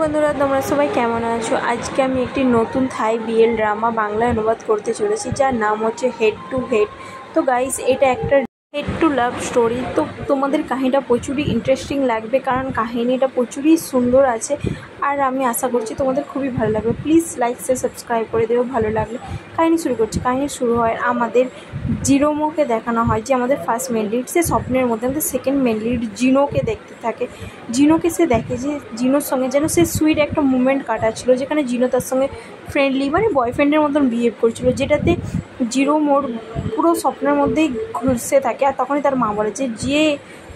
বন্ধুরা, তোমরা সবাই কেমন আছো? আজকে আমি একটি নতুন থাই বিএল ড্রামা বাংলায় অনুবাদ করতে চলেছি, যার নাম হচ্ছে হেড টু হেড। তো গাইস, এটা একটা হেড টু লাভ স্টোরি। তো তোমাদের কাহিনীটা প্রচুরই ইন্টারেস্টিং লাগবে, কারণ কাহিনীটা প্রচুরই সুন্দর আছে। আর আমি আশা করছি তোমাদের খুবই ভালো লাগবে। প্লিজ লাইক শেয়ার সাবস্ক্রাইব করে দেবো ভালো লাগলে। কাহিনী শুরু করছি। কাহিনী শুরু হয় আমাদের জিরোমোকে দেখানো হয়, যে আমাদের ফার্স্ট মেন লিড। সে স্বপ্নের মধ্যে আমাদের সেকেন্ড মেন লিড জিনোকে দেখতে থাকে। জিনোকে সে দেখে যে জিনোর সঙ্গে যেন সে সুইট একটা মুভমেন্ট কাটাচ্ছিল, যেখানে জিনো তার সঙ্গে ফ্রেন্ডলি মানে বয়ফ্রেন্ডের মতন বিহেভ করছিল, যেটাতে জিরো মোর পুরো স্বপ্নের মধ্যেই ঘুরছে থাকে। আর তখনই তার মা বলে যে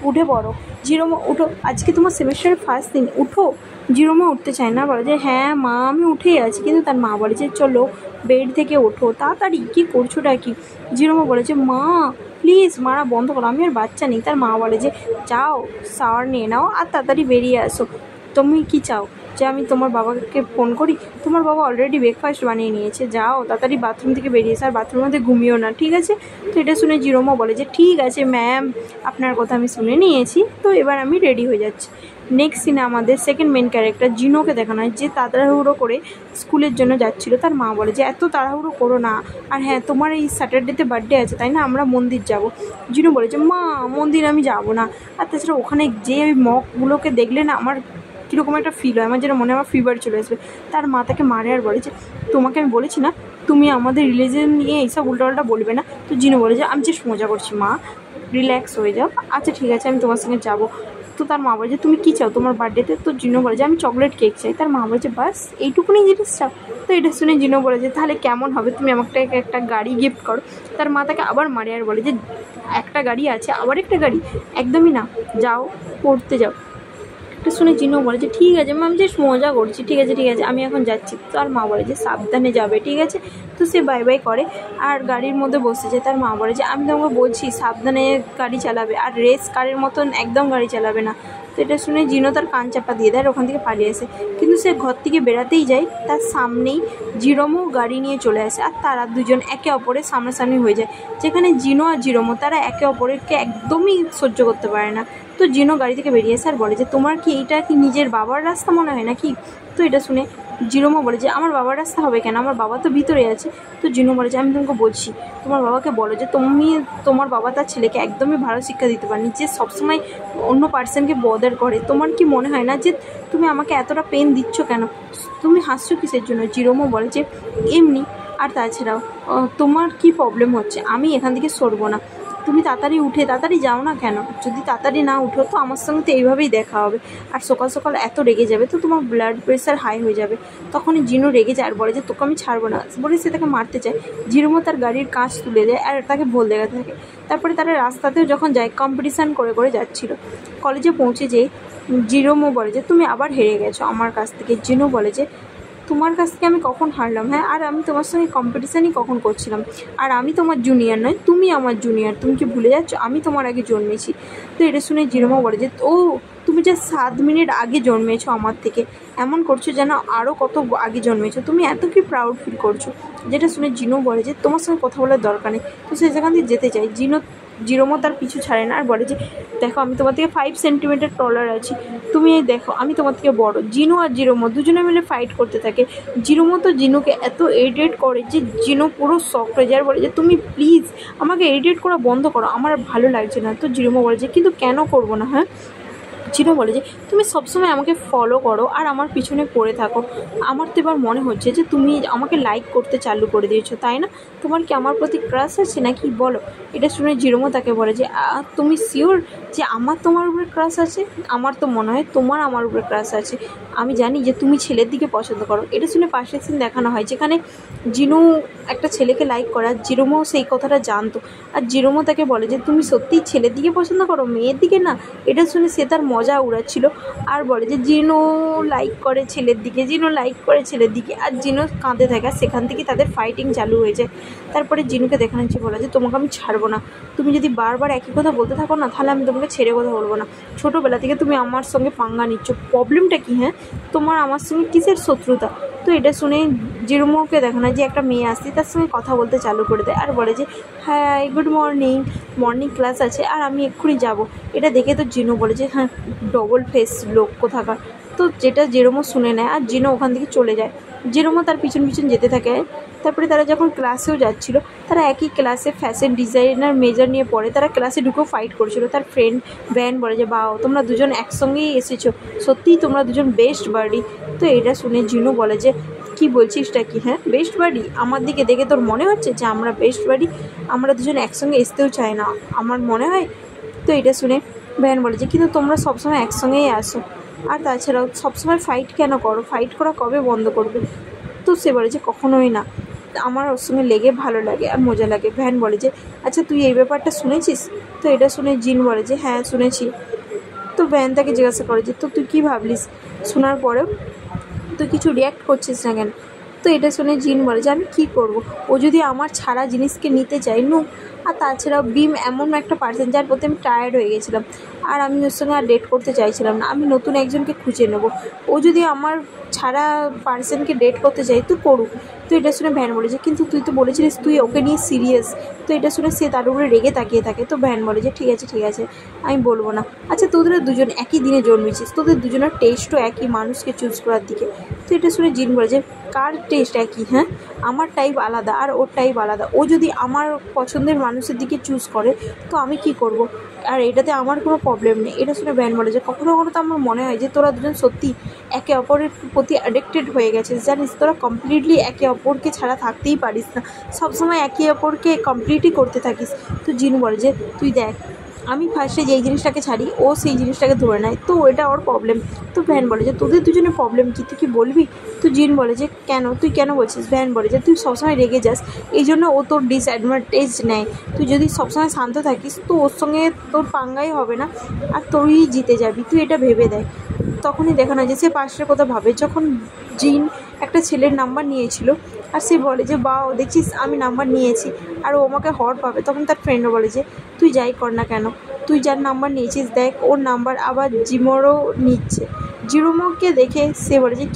উঠে পড়ো জিরোমো, উঠো, আজকে তোমার সেমিস্টারের ফার্স্ট দিন, উঠো। জিরোমো উঠতে চায় না, বলে যে হ্যাঁ মা আমি উঠেই আছি, কিন্তু তার মা বলে যে চলো বেড থেকে ওঠো তাড়াতাড়ি, কী করছোটা কি? জিরোমো বলে যে মা প্লিজ মারা বন্ধ করো, আমি আর বাচ্চা নেই। তার মা বলে যে যাও শাওয়ার নিয়ে নাও আর তাড়াতাড়ি বেরিয়ে আসো। তুমি কি চাও যে আমি তোমার বাবাকে ফোন করি? তোমার বাবা অলরেডি ব্রেকফাস্ট বানিয়ে নিয়েছে, যাও তাড়াতাড়ি বাথরুম থেকে বেরিয়ে এসো, আর বাথরুমের মধ্যে ঘুমিও না, ঠিক আছে? তো এটা শুনে জিরোমো বলে যে ঠিক আছে ম্যাম, আপনার কথা আমি শুনে নিয়েছি, তো এবার আমি রেডি হয়ে যাচ্ছি। নেক্সট সিনে আমাদের সেকেন্ড মেন ক্যারেক্টার জিনোকে দেখানো হয়, যে তাড়াহুড়ো করে স্কুলের জন্য যাচ্ছিল। তার মা বলে যে এত তাড়াহুড়ো করো না, আর হ্যাঁ তোমার এই স্যাটারডেতে বার্থডে আছে তাই না, আমরা মন্দির যাব। জিনো বলে যে মা মন্দির আমি যাব না, আর তাছাড়া ওখানে যে ওই মকগুলোকে দেখলে না আমার কীরকম একটা ফিল হয়, আমার যেন মনে হয় আমার ফিভার চলে আসবে। তার মা তাকে মারে আর বলে যে তোমাকে আমি বলেছি না তুমি আমাদের রিলিজিয়ন নিয়ে এইসব উল্টোপাল্টা বলবে না। তো জিনো বলে যে আমি জাস্ট মজা করছি মা, রিল্যাক্স হয়ে যাও। আচ্ছা ঠিক আছে আমি তোমার সঙ্গে যাবো। তো তার মা বলে যে তুমি কী চাও তোমার বার্থডেতে? তো জিনো বলে যে আমি চকলেট কেক চাই। তার মা বলে যে বাস এইটুকুনি জিনিস চাও? তো এটা শুনে জিনো বলে যে তাহলে কেমন হবে, তুমি আমাকে একটা গাড়ি গিফট করো। তার মা তাকে আবার মারে আর বলে যে একটা গাড়ি আছে আবার একটা গাড়ি, একদমই না, যাও পড়তে যাও। এটা শুনে জিনো বলে যে ঠিক আছে মা আমি জাস্ট মজা করছি, ঠিক আছে আমি এখন যাচ্ছি। তো আর মা বলে যে সাবধানে যাবে, ঠিক আছে? তো সে বাই বাই করে আর গাড়ির মধ্যে বসে যায়। তার মা বলে যে আমি তোমাকে বলছি সাবধানে গাড়ি চালাবে, আর রেস কারের মতন একদম গাড়ি চালাবে না। তো এটা শুনে জিনো তার কান চাপা দিয়ে দেয় আর ওখান থেকে পালিয়ে আসে। কিন্তু সে ঘর থেকে বেরাতেই যায়, তার সামনেই জিরোমো গাড়ি নিয়ে চলে আসে, আর তারা দুজন একে অপরের সামনাসামনি হয়ে যায়, যেখানে জিনো আর জিরোমো তারা একে অপরকে একদমই সহ্য করতে পারে না। তো জিনো গাড়ি থেকে বেরিয়ে আসে আর বলে যে তোমার কি এইটা কি নিজের বাবার রাস্তা মনে হয় নাকি? তো এটা শুনে জিরোমো বলে যে আমার বাবার রাস্তা হবে কেন, আমার বাবা তো ভিতরে আছে। তো জিনো বলে যে আমি তোমাকে বলছি তোমার বাবাকে বলো যে তোমার বাবা তার ছেলেকে একদমই ভালো শিক্ষা দিতে পারেনি, যে সবসময় অন্য পার্সনকে বদার করে। তোমার কি মনে হয় না যে তুমি আমাকে এতটা পেন দিচ্ছ কেন? তুমি হাসছো কিসের জন্য? জিরোমো বলে যে এমনি, আর তাছাড়াও তোমার কি প্রবলেম হচ্ছে, আমি এখান থেকে সরবো না। তুমি তাড়াতাড়ি উঠে তাড়াতাড়ি যাও না কেন? যদি তাড়াতাড়ি না উঠো তো আমার সঙ্গে তো এইভাবেই দেখা হবে, আর সকাল সকাল এত রেগে যাবে তো তোমার ব্লাড প্রেশার হাই হয়ে যাবে। তখনই জিনো রেগে যায় আর বলে যে তোকে আমি ছাড়বো না, বলে সে তাকে মারতে চায়। জিরোমো তার গাড়ির কাঁচ তুলে দেয় আর তাকে ভুল দেখাতে থাকে। তারপরে তারা রাস্তাতেও যখন যায় কম্পিটিশান করে করে যাচ্ছিলো। কলেজে পৌঁছে যেয়ে জিরোমো বলে যে তুমি আবার হেরে গেছো আমার কাছ থেকে। জিনো বলে যে তোমার কাছ থেকে আমি কখন হারলাম? হ্যাঁ, আর আমি তোমার সঙ্গে কম্পিটিশানই কখন করছিলাম? আর আমি তোমার জুনিয়র নয়, তুমি আমার জুনিয়র, তুমি কি ভুলে যাচ্ছ? আমি তোমার আগে জন্মেছি। তো এটা শুনে জিরোমো বলে যে ও তুমি যে 7 মিনিট আগে জন্মেছো আমার থেকে, এমন করছো যেন আরও কত আগে জন্মেছো, তুমি এত কি প্রাউড ফিল করছো? যেটা শুনে জিনো বলে যে তোমার সঙ্গে কথা বলার দরকার নেই। তো সে সেখান থেকে যেতে চায়। জিরোমো তার পিছু ছাড়ে না আর বলে যে দেখো আমি তোমার থেকে 5 সেন্টিমিটার টলার আছি, তুমি এই দেখো আমি তোমার থেকে বড়। জিনো আর জিরোমো দুজনে মিলে ফাইট করতে থাকে। জিরোমো তো জিনোকে এত ইরিটেট করে যে জিনো পুরো শক হয়ে যায় আর বলে যে তুমি প্লিজ আমাকে ইরিটেট করা বন্ধ করো, আমার ভালো লাগছে না। তো জিরোমো বলে যে কিন্তু কেন করবো না? হ্যাঁ, জিনো বলে যে তুমি সবসময় আমাকে ফলো করো আর আমার পিছনে পড়ে থাকো, আমার তো এবার মনে হচ্ছে যে তুমি আমাকে লাইক করতে চালু করে দিয়েছো, তাই না? তোমার কি আমার প্রতি ক্রাশ আছে নাকি বলো? এটা শুনে জিরোমো তাকে বলে যে তুমি শিওর যে আমার তোমার উপরে ক্রাশ আছে? আমার তো মনে হয় তোমার আমার উপরে ক্রাশ আছে, আমি জানি যে তুমি ছেলের দিকে পছন্দ করো। এটা শুনে পাশের সিন দেখানো হয়, যেখানে জিনো একটা ছেলেকে লাইক করে আর জিরোমো সেই কথাটা জানতো। আর জিরোমো তাকে বলে যে তুমি সত্যিই ছেলের দিকে পছন্দ করো, মেয়ের দিকে না? এটা শুনে সে তার মজা উড়াচ্ছিল আর বলে যে জিনো লাইক করে ছেলের দিকে, জিনো লাইক করে ছেলের দিকে, আর জিনো কাঁদে থাকে। আর সেখান থেকে তাদের ফাইটিং চালু হয়ে যায়। তারপরে জিনুকে দেখানো হচ্ছে, বলে যে তোমাকে আমি ছাড়বো না, তুমি যদি বারবার একই কথা বলতে থাকো না তাহলে আমি তোমাকে ছেড়ে কথা বলবো না। ছোটোবেলা থেকে তুমি আমার সঙ্গে পাঙ্গা নিচ্ছ, প্রবলেমটা কী? হ্যাঁ, তোমার আমার সঙ্গে কিসের শত্রুতা? তো এটা শুনে জিরোমোকে দেখানো যে একটা মেয়ে আসছে, তার সঙ্গে কথা বলতে চালু করে দেয় আর বলে যে হ্যাঁ গুড মর্নিং ক্লাস আছে আর আমি এক্ষুনি যাব। এটা দেখে তো জিনো বলে যে হ্যাঁ ডবল ফেস লোক কোথাকার, তো যেটা জেরোমও শুনে নেয় আর জিনও ওখান থেকে চলে যায়। জেরোমও তার পিছন পিছন যেতে থাকে। তারপরে তারা যখন ক্লাসেও যাচ্ছিলো, তারা একই ক্লাসে ফ্যাশন ডিজাইনার মেজর নিয়ে পড়ে, তারা ক্লাসে ঢুকেও ফাইট করছিল। তার ফ্রেন্ড ভ্যান বলে যে বাও তোমরা দুজন একসঙ্গেই এসেছো, সত্যিই তোমরা দুজন বেস্ট বাডি। তো এটা শুনে জিনু বলে যে কি বলছিসটা কি, হ্যাঁ বেস্ট বাডি? আমার দিকে দেখে তোর মনে হচ্ছে যে আমরা বেস্ট বাডি? আমরা দুজন একসঙ্গে আসতেও চাই না আমার মনে হয়। তো এটা শুনে ভ্যান বলে যে কিন্তু তোমরা সবসময় একসঙ্গেই আসো, আর তাছাড়াও সবসময় ফাইট কেন করো? ফাইট করা কবে বন্ধ করবে? তো সে বলে যে কখনোই না, আমার ওর সঙ্গে লেগে ভালো লাগে আর মজা লাগে। ভ্যান বলে যে আচ্ছা তুই এই ব্যাপারটা শুনেছিস? তো এটা শুনে জিন বলে যে হ্যাঁ শুনেছি। তো ভ্যান তাকে জিজ্ঞাসা করে যে তো তুই কী ভাবলিস শোনার পরেও তুই কিছু রিয়াক্ট করছিস না কেন? তো এটা শুনে জিন বলে যে আমি কী করবো, ও যদি আমার ছাড়া জিনিসকে নিতে চাই নো। আর তাছাড়াও বিম এমন একটা পার্সন যার প্রতি আমি টায়ার্ড হয়ে গেছিলাম, আর আমি ওর সঙ্গে আর ডেট করতে চাইছিলাম না, আমি নতুন একজনকে খুঁজে নেবো। ও যদি আমার ছাড়া পার্সনকে ডেট করতে চাই তো করুক। তো এটা শুনে ভ্যান বলে যে কিন্তু তুই তো বলেছিলিস তুই ওকে নিয়ে সিরিয়াস। তো এটা শুনে সে তার উপরে রেগে তাকিয়ে থাকে। তো ভ্যান বলে যে ঠিক আছে আমি বলবো না। আচ্ছা তোদের দুজন একই দিনে জন্মেছিস, তোদের দুজনের টেস্টও একই মানুষকে চুজ করার দিকে। তো এটা শুনে জিন বলে যে কার টেস্ট একই? হ্যাঁ আমার টাইপ আলাদা আর ওর টাইপ আলাদা, ও যদি আমার পছন্দের মানুষের দিকে চুজ করে তো আমি কি করব? আর এটাতে আমার কোনো প্রবলেম নেই। এটা শুনে ভ্যান বলে যে কখনো কখনো তো আমার মনে হয় যে তোরা দুজন সত্যি একে অপরের প্রতি অ্যাডিক্টেড হয়ে গেছিস, জানিস তোরা কমপ্লিটলি একে অপরকে ছাড়া থাকতেই পারিস না, সবসময় একে অপরকে কমপ্লিটই করতে থাকিস। তো জিন বলে যে তুই দেখ আমি ফার্স্টে যেই জিনিসটাকে ছাড়ি ও সেই জিনিসটাকে ধরে নেয়, তো এটা ওর প্রবলেম। তো ভ্যান বলে যে তোদের দুজনের প্রবলেম কী, তুই কি বলবি? তো জিন বলে যে কেন, তুই কেন বলছিস? ভ্যান বলে যে তুই সবসময় রেগে যাস, এই জন্য ও তোর ডিসঅ্যাডভান্টেজ নেয়। তুই যদি সবসময় শান্ত থাকিস তো ওর সঙ্গে তোর পাঙ্গাই হবে না আর তুই জিতে যাবি, তুই এটা ভেবে দেয়। তখনই দেখানো যে সে পাশের কথা ভাবে, যখন জিন একটা ছেলের নাম্বার নিয়েছিল আর সে বলে যে বাও দেখছিস আমি নাম্বার নিয়েছি আর ও আমাকে হর পাবে, তখন তার ফ্রেন্ডও বলে যে তুই যাই কর না কেন, তুই যার নাম্বার নিয়েছিস দেখ ওর নাম্বার আবার জিমোরও নিচ্ছে। জিরোমোকে দেখে সে বলে যে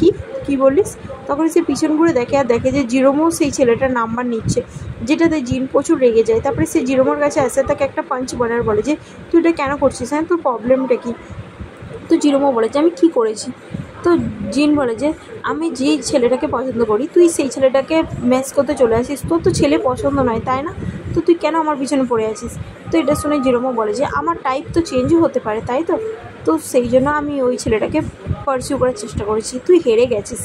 কী বললিস? তখন সে পিছন ঘুরে দেখে আর দেখে যে জিরোমো সেই ছেলেটার নাম্বার নিচ্ছে, যেটাতে জিন প্রচুর রেগে যায়। তারপরে সে জিরোমোর কাছে আসে, তাকে একটা পাঞ্চ বলার বলে যে তুই এটা কেন করছিস, হ্যাঁ তোর প্রবলেমটা কী? তো জিরোমো বলে যে আমি কী করেছি? তো জিন বলে যে আমি যেই ছেলেটাকে পছন্দ করি তুই সেই ছেলেটাকে ম্যাচ করতে চলে আসিস, তোর তো ছেলে পছন্দ নয় তাই না? তো তুই কেন আমার পিছনে পড়ে আছিস? তো এটা শুনে জিরোমো বলে যে আমার টাইপ তো চেঞ্জও হতে পারে তাই তো, তো সেই জন্য আমি ওই ছেলেটাকে পারসিউ করার চেষ্টা করেছি, তুই হেরে গেছিস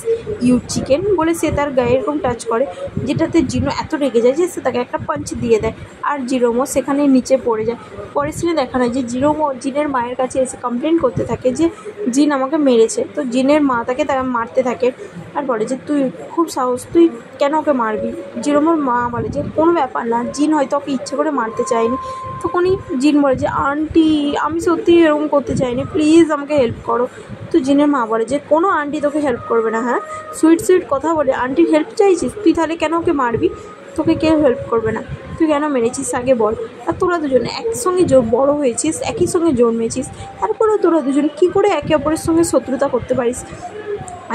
ইউ চিকেন বলে সে তার গায়ে এরকম টাচ করে, যেটাতে জিনো এত রেগে যায় যে সে তাকে একটা পাঞ্চ দিয়ে দেয় আর জিরোমো সেখানে নিচে পড়ে যায়। পরের সিনে দেখানো হয় যে জিরোমো জিনের মায়ের কাছে এসে কমপ্লেন করতে থাকে যে জিন আমাকে মেরেছে। তো জিনের মা তাকে তারা মারতে থাকে আর বলে যে তুই খুব সাহস, তুই কেন ওকে মারবি? জিরোমোর মা বলে যে কোনো ব্যাপার না, জিন হয়তো ওকে ইচ্ছে করে মারতে চায়নি। তখনই জিন বলে যে আন্টি আমি সত্যি এরকম করতে চাইনি, প্লিজ আমাকে হেল্প করো। তো জিনের মা বলে যে কোনো আন্টি তোকে হেল্প করবে না, হ্যাঁ সুইট কথা বলে আন্টির হেল্প চাইছিস, তুই তাহলে কেন ওকে মারবি? তোকে কেউ হেল্প করবে না, তুই কেন মেরেছিস আগে বল। আর তোরা দুজনে একসঙ্গে বড় হয়েছিস, একই সঙ্গে জন্মেছিস, তারপরেও তোরা দুজন কী করে একে অপরের সঙ্গে শত্রুতা করতে পারিস?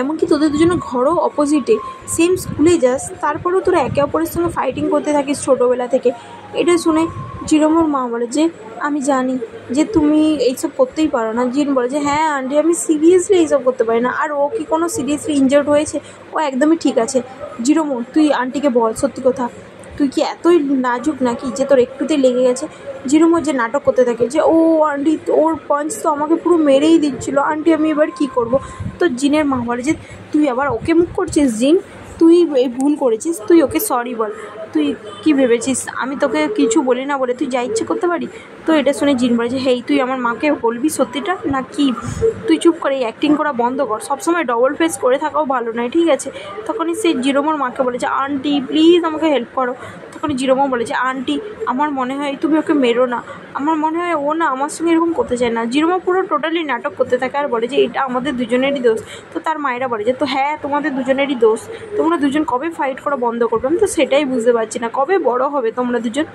এমনকি তোদের দুজনের ঘরও অপোজিটে, সেম স্কুলে যাস, তারপরেও তোরা একে অপরের সঙ্গে ফাইটিং করতে থাকিস ছোটোবেলা থেকে। এটা শুনে জিরোমোর মা বলে যে আমি জানি যে তুমি এইসব করতেই পারো না। জিন বলে যে হ্যাঁ আন্টি আমি সিরিয়াসলি এইসব করতে পারি না, আর ও কি কোনো সিরিয়াসলি ইনজার্ড হয়েছে? ও একদমই ঠিক আছে। জিরোমো তুই আন্টিকে বল সত্যি কথা, তুই কি এতই নাজুক নাকি যে তোর একটুতেই লেগে গেছে? জিরোমো যে নাটক করতে থাকে যে ও আন্টি ওর পাঞ্চ তো আমাকে পুরো মেরেই দিচ্ছিলো, আন্টি আমি এবার কী করবো? তো জিনের মা বলে যে তুই আবার ওকে মুখ করছিস জিন, তুই এই ভুল করেছিস, তুই ওকে সরি বল। তুই কি ভেবেছিস আমি তোকে কিছু বলি না বলে তুই যা ইচ্ছে করতে পারি? তো এটা শুনে জিন বলে যে হেই তুই আমার মাকে বলবি সত্যিটা না কি? তুই চুপ করে এই অ্যাক্টিং করা বন্ধ কর, সবসময় ডবল ফেস করে থাকাও ভালো নয় ঠিক আছে? তখনই সে জিরোমোর মাকে বলে যে আন্টি প্লিজ আমাকে হেল্প করো। তখন জিরোমো বলে যে আন্টি আমার মনে হয় তুমি ওকে মেরো না, আমার মনে হয় ও না আমার সঙ্গে এরকম করতে চায় না। জিরোমো পুরো টোটালি নাটক করতে থাকে আর বলে যে এটা আমাদের দুজনেরই দোষ। তো তার মায়েরা বলে যে তো হ্যাঁ তোমাদের দুজনেরই দোষ, তোমরা দুজন কবে ফাইট করা বন্ধ করবে? আমি তো সেটাই বুঝতে পারছি না, কবে বড় হবে তোমরা দুজন?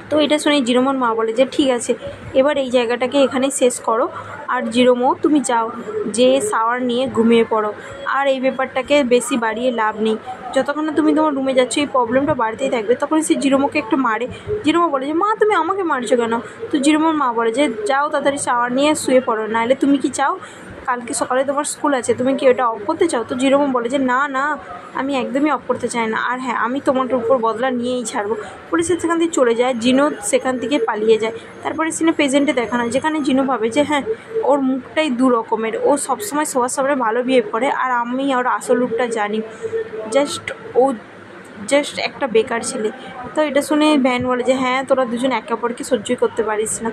তো এটা শুনে জিরোমোর মা বলে যে ঠিক আছে এবার এই জায়গাটাকে এখানেই শেষ করো, আর জিরোমো তুমি যাও যে শাওয়ার নিয়ে ঘুমিয়ে পড়ো, আর এই ব্যাপারটাকে বেশি বাড়িয়ে লাভ নেই, যতক্ষণ না তুমি তোমার রুমে যাচ্ছ এই প্রবলেমটা বাড়তেই থাকবে। তখন সে জিরোমোকে একটু মারে। জিরোমো বলে যে মা তুমি আমাকে মারছো কেন? তো জিরোমোর মা বলে যে যাও তাড়াতাড়ি শাওয়ার নিয়ে শুয়ে পড়ো, নাহলে তুমি কি চাও কালকে সকালে তোমার স্কুল আছে, তুমি কি ওটা অফ করতে চাও? তো জিরোমো বলে যে না না, আমি একদমই অফ করতে চাই না, আর হ্যাঁ আমি তোমার উপর বদলা নিয়েই ছাড়বো। পুলিশ সেখান থেকে চলে যায়, জিনো সেখান থেকে পালিয়ে যায়। তারপরে সিনে প্রেজেন্টে দেখানো হয়, যেখানে জিনো ভাবে যে হ্যাঁ ওর মুখটাই দু রকমের, ও সবসময় সবার সামনে ভালো বিহেভ করে, আর আমি ওর আসল রূপটা জানি, ও জাস্ট একটা বেকার ছেলে। তো এটা শুনে ভ্যান বলে যে হ্যাঁ তোরা দুজন একে অপরকে সহ্যই করতে পারিস না,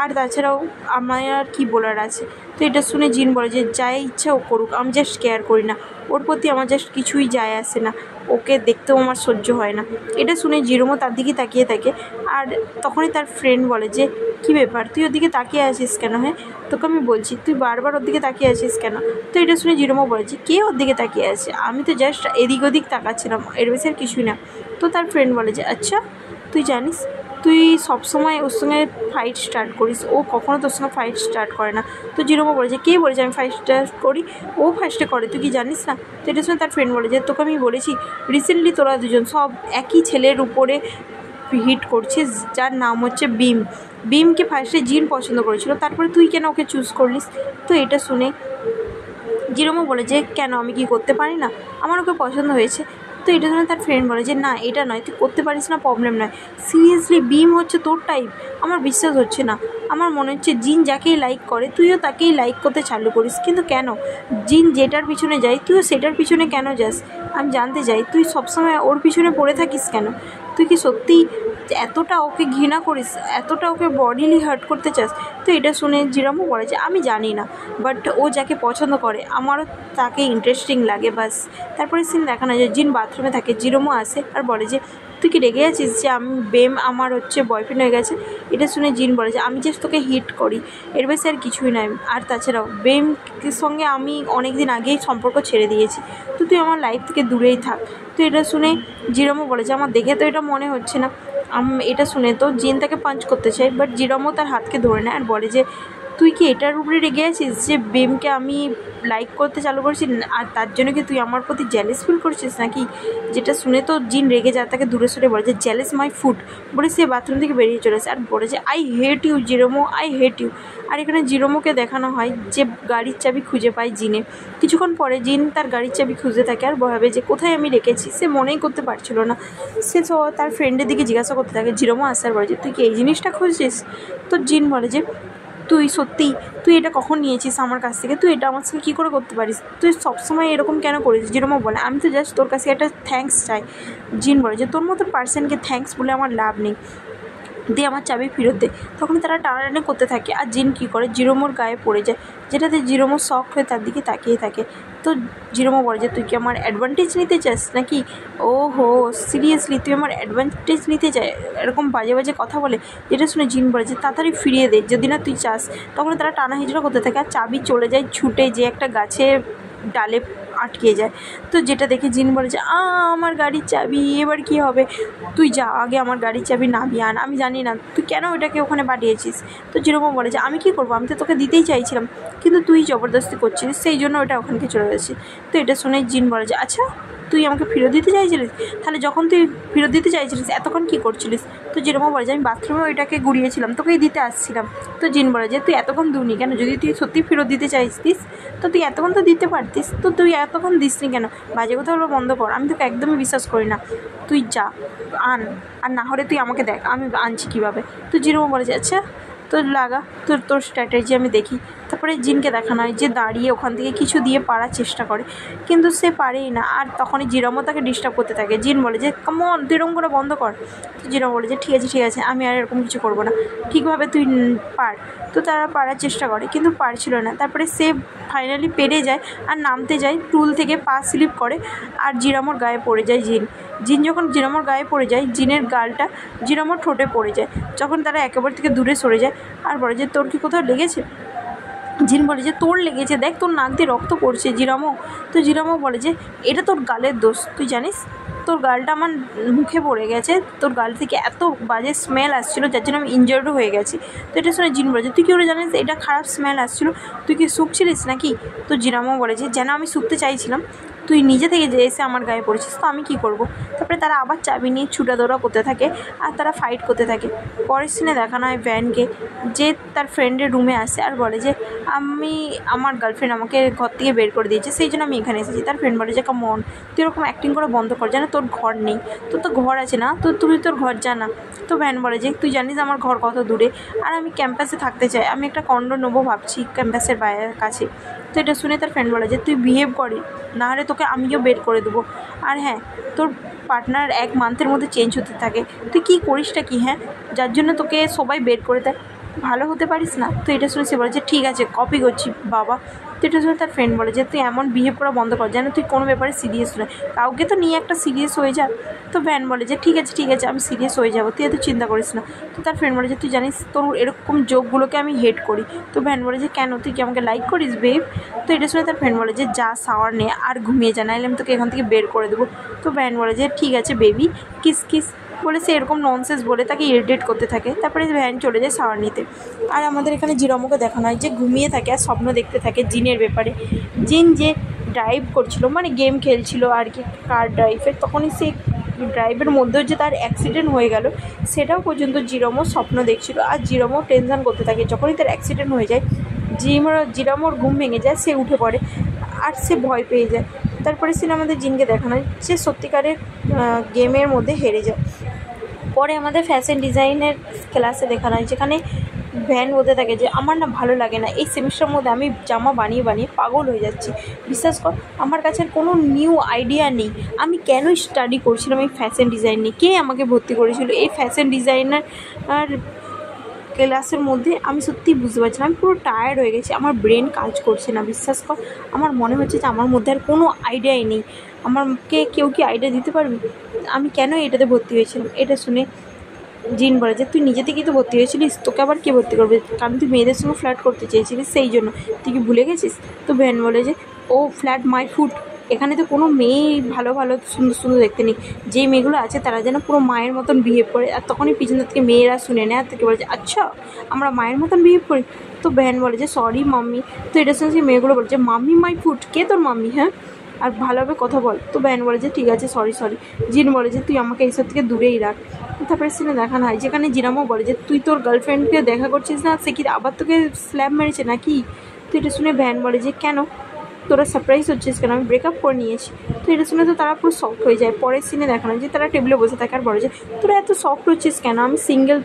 আর তাছাড়াও আমার আর কী বলার আছে। তো এটা শুনে জিন বলে যে যাই ইচ্ছা ও করুক, আমি জাস্ট কেয়ার করি না, ওর প্রতি আমার জাস্ট কিছুই যায় আসে না, ওকে দেখতেও আমার সহ্য হয় না। এটা শুনে জিরোমো তার দিকে তাকিয়ে থাকে, আর তখনই তার ফ্রেন্ড বলে যে কী ব্যাপার, তুই ওর দিকে তাকিয়ে আছিস কেন? হ্যাঁ তোকে আমি বলছি, তুই বারবার ওর দিকে তাকিয়ে আছিস কেন? তো এটা শুনে জিরোমো বলে যে কে ওর দিকে তাকিয়ে আছে, আমি তো জাস্ট এদিক ওদিক তাকাচ্ছিলাম, এর বেশি আর কিছুই না। তো তার ফ্রেন্ড বলে যে আচ্ছা তুই জানিস, তুই সবসময় ওর সঙ্গে ফাইট স্টার্ট করিস, ও কখনো তোর সঙ্গে ফাইট স্টার্ট করে না। তো জিরোমো বলে যে কে বলেছে আমি ফাইট স্টার্ট করি, ও ফার্স্টে করে, তুই কি জানিস না? তো এটা শুনে তার ফ্রেন্ড বলে যে তোকে আমি বলেছি রিসেন্টলি তোরা দুজন সব একই ছেলের উপরে হিট করছিস, যার নাম হচ্ছে বিমকে ফার্স্টে জিন পছন্দ করেছিল, তারপরে তুই কেন ওকে চুজ করলিস? তো এটা শুনে জিরোমো বলে যে কেন, আমি কি করতে পারি না, আমার ওকে পছন্দ হয়েছে। তো এটা শুনে তার ফ্রেন্ড বলে যে না এটা নয়, তুই করতে পারিস না প্রবলেম নয়, সিরিয়াসলি বিম হচ্ছে তোর টাইপ, আমার বিশ্বাস হচ্ছে না, আমার মনে হচ্ছে জিন যাকেই লাইক করে তুইও তাকেই লাইক করতে চালু করিস, কিন্তু কেন? জিন যেটার পিছনে যায় তুইও সেটার পিছনে কেন যাস? আমি জানতে চাই তুই সবসময় ওর পিছনে পড়ে থাকিস কেন? তুই কি সত্যিই এতটা ওকে ঘৃণা করিস, এতটা ওকে বডিলি হার্ট করতে চাস? তো এটা শুনে জিরোমো বলে যে আমি জানি না, বাট ও যাকে পছন্দ করে আমারও তাকে ইন্টারেস্টিং লাগে বাস। তারপরে সিন দেখানো যায় জিন বাথরুমে থাকে, জিরোমো আসে আর বলে যে তুই কি রেগে আছিস যে আমি বেম আমার হচ্ছে বয়ফ্রেন্ড হয়ে গেছে? এটা শুনে জিন বলে যে আমি জাস্ট তোকে হিট করি, এর বেশি আর কিছুই নয়, আর তাছাড়াও বেমের সঙ্গে আমি অনেক দিন আগেই সম্পর্ক ছেড়ে দিয়েছি, তো তুই আমার লাইফ থেকে দূরেই থাক। তো এটা শুনে জিরোমো বলে যে আমার দেখে তো এটা মনে হচ্ছে না। এটা শুনে তো জিন তাকে পাঞ্চ করতে চায়, বাট জিরোমো তার হাতকে ধরে নেয় আর বলে যে তুই কি এটার উপরে রেগে আছিস যে বেমকে আমি লাইক করতে চালু করছি, আর তার জন্য কি তুই আমার প্রতি জেলাস ফিল করছিস নাকি? যেটা শুনে তো জিন রেগে যায়, তাকে দূরে সরে বলে যে জেলাস মাই ফুড, বলে সে বাথরুম থেকে বেরিয়ে চলেছে আর বলে যে আই হেট ইউ জিরোমো, আই হেট ইউ। আর এখানে জিরোমোকে দেখানো হয় যে গাড়ির চাবি খুঁজে পায় জিনে। কিছুক্ষণ পরে জিন তার গাড়ির চাবি খুঁজে থাকে আর ভাবে যে কোথায় আমি রেখেছি, সে মনেই করতে পারছিল না। সে তো তার ফ্রেন্ডের দিকে জিজ্ঞাসা করতে থাকে, জিরোমো আসার বলে যে তুই কি এই জিনিসটা খুঁজছিস? তো জিন বলে যে তুই সত্যি তুই এটা কখন নিয়েছিস আমার কাছ থেকে, তুই এটা আমার সঙ্গে কী করে করতে পারিস, তুই সবসময় এরকম কেন করিস? জিরোমো বলে আমি তো জাস্ট তোর কাছে একটা থ্যাঙ্কস চাই। জিন বলে যে তোর মতো পার্সনকে থ্যাঙ্কস বলে আমার লাভ নেই, দিয়ে আমার চাবি ফেরত দে। তখন তারা টানাটানি করতে থাকে আর জিন কী করে জিরোমোর গায়ে পড়ে যায়, যেটাতে জিরোমো শক হয়ে তার দিকে তাকিয়ে থাকে। তো জিরোমো বলে যে তুই কি আমার অ্যাডভান্টেজ নিতে চাস নাকি? ও হো সিরিয়াসলি তুই আমার অ্যাডভান্টেজ নিতে চাই, এরকম বাজে বাজে কথা বলে। যেটা শুনে জিন বলে যে তাড়াতাড়ি ফিরিয়ে দে যদি না তুই চাস। তখন তারা টানা হিজড়া করতে থাকে আর চাবি চলে যায় ছুটে, যে একটা গাছে ডালে আটকে যায়। তো যেটা দেখে জিন বলে যে আমার গাড়ির চাবি, এবার কি হবে? তুই যা আগে আমার গাড়ির চাবি নামিয়ে আন, আমি জানি না তুই কেন ওটাকে ওখানে পাঠিয়েছিস। তো যেরকম বলে যে আমি কি করবো, আমি তো তোকে দিতেই চাইছিলাম, কিন্তু তুই জবরদস্তি করছিলিস, সেই জন্য ওটা ওখানকে চলে গেছে। তো এটা শুনে জিন বলে যে আচ্ছা তুই আমাকে ফেরত দিতে চাইছিলিস, তাহলে যখন তুই ফেরত দিতে চাইছিলিস এতক্ষণ কী করছিলিস? তো যেরকম বলে যে আমি বাথরুমে ওইটাকে গুড়িয়েছিলাম, তোকেই দিতে আসছিলাম। তো জিন বলে যে তুই এতক্ষণ দুনি কেন, যদি তুই সত্যি ফেরত দিতে চাইছিস তো তুই এতক্ষণ তো দিতে পারতিস, তো তুই এতক্ষণ দিসনি কেন? বাজে কথা হলো বন্ধ কর, আমি তোকে একদমই বিশ্বাস করি না, তুই যা আন, আর না হলে তুই আমাকে দেখ আমি আনছি কীভাবে। তো জিরোমো বলে যে আচ্ছা তোর লাগা, তোর স্ট্র্যাটেজি আমি দেখি। তারপরে জিনকে দেখানো হয় যে দাঁড়িয়ে ওখান থেকে কিছু দিয়ে পারার চেষ্টা করে, কিন্তু সে পারেই না। আর তখনই জিরোমো তাকে ডিস্টার্ব করতে থাকে। জিন বলে যে কামন তুই এরকম করে বন্ধ কর। তো জিরোমো বলে যে ঠিক আছে আমি আর এরকম কিছু করবো না, ঠিকভাবে তুই পার। তো তারা পারার চেষ্টা করে কিন্তু পারছিল না। তারপরে সে ফাইনালি পেরে যায় আর নামতে যায়, টুল থেকে পা স্লিপ করে আর জিরোমোর গায়ে পড়ে যায় জিন যখন জিরোমোর গায়ে পড়ে যায়, জিনের গালটা জিরোমোর ঠোঁটে পড়ে যায়। যখন তারা একেবারে থেকে দূরে সরে যায় আর বলে যে তোর কি কোথাও লেগেছে? জিন বলে যে তোর লেগেছে, দেখ তোর নাক দিয়ে রক্ত পড়ছে জিরোমো। তো জিরোমো বলে যে এটা তোর গালের দোষ, তুই জানিস তোর গালটা আমার মুখে পড়ে গেছে, তোর গাল থেকে এত বাজে স্মেল আসছিলো যার জন্য আমি ইনজার্ডও হয়ে গেছি। তো এটা শুনে জিন বলে যে তুই কী করে জানিস এটা খারাপ স্মেল আসছিলো, তুই কি শুকছিলিস নাকি? তো জিরোমো বলে যে যেন আমি শুকতে চাইছিলাম, তুই নিজে থেকে যে এসে আমার গায়ে পড়েছিস, তো আমি কী করবো? তারপরে তারা আবার চাবি নিয়ে ছুটা দৌড়া করতে থাকে আর তারা ফাইট করতে থাকে। পরের সিনে দেখানো হয় ভ্যানকে, যে তার ফ্রেন্ডের রুমে আসে আর বলে যে আমার গার্লফ্রেন্ড আমাকে ঘর থেকে বের করে দিয়েছে, সেই জন্য আমি এখানে এসেছি। তার ফ্রেন্ড বলে যে কাম অন, তুই এরকম অ্যাক্টিং করে বন্ধ কর, যেন তোর ঘর নেই, তোর তো ঘর আছে না, তো তুই তোর ঘর জানা। তো ভ্যান বলে যে তুই জানিস আমার ঘর কত দূরে, আর আমি ক্যাম্পাসে থাকতে চাই, আমি একটা কন্ডো নেবো ভাবছি ক্যাম্পাসের বাইরের কাছে। তো এটা শুনে তার ফ্রেন্ড বলে যে তুই বিহেভ করি, নাহলে তোকে আমিও বের করে দেবো। আর হ্যাঁ, তোর পার্টনার 1 মান্থের মধ্যে চেঞ্জ হতে থাকে, তুই কী করিসটা কি, হ্যাঁ, যার জন্য তোকে সবাই বের করে দেয়, ভালো হতে পারিস না? তো এটা শুনে সে বলে যে ঠিক আছে, কপি করছি বাবা। তো এটা শুনে তার ফ্রেন্ড বলে যে তুই এমন বিহেভ করা বন্ধ কর, যেন তুই কোনো ব্যাপারে সিরিয়াস নয়, কাউকে তো নিয়ে একটা সিরিয়াস হয়ে যা। তো ভ্যান বলে যে ঠিক আছে আমি সিরিয়াস হয়ে যাবো, তুই এত চিন্তা করিস না। তো তার ফ্রেন্ড বলে যে তুই জানিস তোর এরকম জোকগুলোকে আমি হেট করি। তো ভ্যান বলে যে কেন, তুই কি আমাকে লাইক করিস বেব? তো এটা শুনে তার ফ্রেন্ড বলে যে যা শাওয়ার নে আর ঘুমিয়ে যা, নাহলে আমি তোকে এখান থেকে বের করে দেবো। তো ভ্যান বলে যে ঠিক আছে বেবি, কিস কিস বলে সে এরকম ননসেন্স বলে তাকে ইরিটেট করতে থাকে। তারপরে ভ্যান চলে যায় শাওয়ার নিতে। আর আমাদের এখানে জিরোমোকে দেখানো হয় যে ঘুমিয়ে থাকে আর স্বপ্ন দেখতে থাকে জিনের ব্যাপারে। জিন যে ড্রাইভ করছিল, মানে গেম খেলছিল আর কি, কার ড্রাইভের, তখনই সে ড্রাইভের মধ্যেও যে তার অ্যাক্সিডেন্ট হয়ে গেল সেটাও পর্যন্ত জিরোমো স্বপ্ন দেখছিল। আর জিরোমো টেনশন করতে থাকে, যখনই তার অ্যাক্সিডেন্ট হয়ে যায় জিরোমোর ঘুম ভেঙে যায়, সে উঠে পড়ে আর সে ভয় পেয়ে যায়। তারপরে সিনে আমাদের জিনকে দেখানো হয় যে সত্যিকারের গেমের মধ্যে হেরে যায়। পরে আমাদের ফ্যাশন ডিজাইনের ক্লাসে দেখানো হয়, যেখানে ভ্যান বলতে থাকে যে আমার না ভালো লাগে না, এই সেমিস্টারের মধ্যে আমি জামা বানিয়ে বানিয়ে পাগল হয়ে যাচ্ছি, বিশ্বাস কর আমার কাছে আর কোনো নিউ আইডিয়া নেই, আমি কেন স্টাডি করছিলাম এই ফ্যাশন ডিজাইন নিয়ে, কে আমাকে ভর্তি করেছিল এই ফ্যাশন ডিজাইনার আর ক্লাসের মধ্যে, আমি সত্যিই বুঝতে পারছি না, আমি পুরো টায়ার্ড হয়ে গেছি, আমার ব্রেন কাজ করছে না, বিশ্বাস কর আমার মনে হচ্ছে যে আমার মধ্যে আর কোনো আইডিয়াই নেই, আমাকে কেউ কি আইডিয়া দিতে পারবি আমি কেন এটাতে ভর্তি হয়েছিলাম। এটা শুনে জিন বলে যে তুই নিজে থেকেই তো ভর্তি হয়েছিলিস, তোকে আবার কে ভর্তি করবে, কারণ তুই মেয়েদের সঙ্গে ফ্ল্যাট করতে চেয়েছিলিস সেই জন্য, তুই কি ভুলে গেছিস? তো ভ্যান বলে যে ও ফ্ল্যাট মাই ফুট, এখানে তো কোনো মেয়ে ভালো ভালো সুন্দর সুন্দর দেখতে নেই, যেই মেয়েগুলো আছে তারা যেন পুরো মায়ের মতন বিহেভ করে। আর তখনই পিছন থেকে মেয়েরা শুনে নেয় আর থেকে বলে যে আচ্ছা আমরা মায়ের মতন বিহেভ করি। তো ভ্যান বলে যে সরি মাম্মি। তো এটা শুনে সেই মেয়েগুলো বলে যে মাম্মি মাই ফুট, কে তোর মাম্মি, হ্যাঁ আর ভালোভাবে কথা বল। তো ভ্যান বলে যে ঠিক আছে সরি। জিন বলে যে তুই আমাকে এইসব থেকে দূরেই রাখ। তারপরে সিনে দেখানো হয় যেখানে জিরামও বলে যে তুই তোর গার্লফ্রেন্ডকে দেখা করছিস না, সে কি আবার তোকে স্ল্যাব মেরেছে নাকি? তো এটা শুনে ভ্যান বলে যে কেন তোরা সারপ্রাইজ হচ্ছিস কেন, আমি ব্রেকআপ করে নিয়েছি। তো এটা শুনে তো তারা পুরো শক্ট হয়ে যায়। পরের সিনে দেখানো যে তারা টেবিলে বসে থাকে আর বলে যে তোরা এত শক্ট হচ্ছিস কেন, আমি সিঙ্গেল।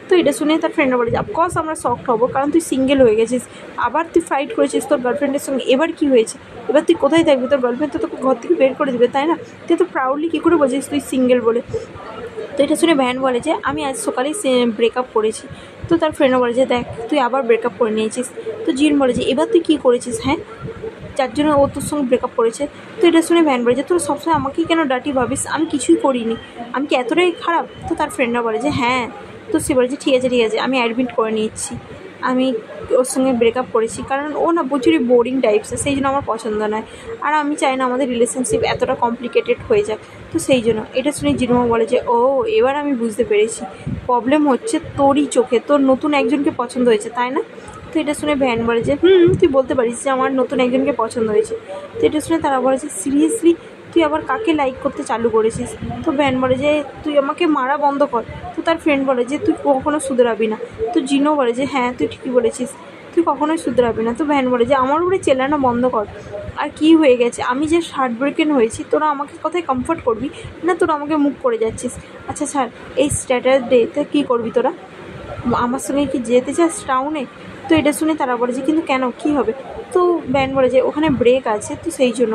তো এটা শুনে তার ফ্রেন্ডরা বলে যে অফকোর্স আমরা শক্ট হবো, কারণ তুই সিঙ্গেল হয়ে গেছিস, আবার তুই ফাইট করেছিস তোর গার্লফ্রেন্ডের সঙ্গে, এবার কি হয়েছে, এবার তুই কোথায় থাকবি, তোর গার্লফ্রেন্ড তো তোকে ঘর থেকে বের করে দেবে তাই না, তুই তো প্রাউডলি কী করে বলছিস তুই সিঙ্গেল বলে। তো এটা শুনে ভ্যান বলে যে আমি আজ সকালেই ব্রেকআপ করেছি। তো তার ফ্রেন্ডরা বলে যে দেখ তুই আবার ব্রেকআপ করে নিয়েছিস। তো জিন বলে যে এবার তুই কী করেছিস, হ্যাঁ যার জন্য ও তোর সঙ্গে ব্রেকআপ করেছে। তো এটা শুনে ভ্যান বলে যে তোর সবসময় আমাকেই কেন ডাটি ভাবিস, আমি কিছুই করিনি, আমি কি এতটাই খারাপ? তো তার ফ্রেন্ডরা বলে যে হ্যাঁ। তো সে বলে যে ঠিক আছে আমি অ্যাডমিট করে নিচ্ছি, আমি ওর সঙ্গে ব্রেকআপ করেছি, কারণ ও না প্রচুরই বোরিং টাইপসের, সেই জন্য আমার পছন্দ নয়, আর আমি চাই না আমাদের রিলেশনশিপ এতটা কমপ্লিকেটেড হয়ে যাক। তো সেই জন্য এটা শুনে জিরুমা বলে যে ও এবার আমি বুঝতে পেরেছি, প্রবলেম হচ্ছে তোরই চোখে, তোর নতুন একজনকে পছন্দ হয়েছে তাই না। তো এটা শুনে ভ্যান বলে যে তুই বলতে পারিস যে আমার নতুন একজনকে পছন্দ হয়েছে। তো এটা শুনে তারা বলে যে সিরিয়াসলি তুই আবার কাকে লাইক করতে চালু করেছিস। তো ভ্যান বলে যে তুই আমাকে মারা বন্ধ কর। তো তার ফ্রেন্ড বলে যে তুই কখনো শুধরাবি না। তো জিনও বলে যে হ্যাঁ তুই ঠিকই বলেছিস, তুই কখনোই শুধরাবি না। তো ভ্যান বলে যে আমার উপরে চেল্লানো বন্ধ কর, আর কি হয়ে গেছে, আমি যে হার্ট ব্রেকেন হয়েছি, তোরা আমাকে কোথায় কমফোর্ট করবি না, তোরা আমাকে মুখ করে যাচ্ছিস। আচ্ছা স্যার এই স্যাটারডে ডেতে কী করবি তোরা, আমার সঙ্গে কি যেতে চাস টাউনে? তো এটা শুনে তারা বলে যে কিন্তু কেন, কী হবে? তো ভ্যান বলে যে ওখানে ব্রেক আছে তো সেই জন্য।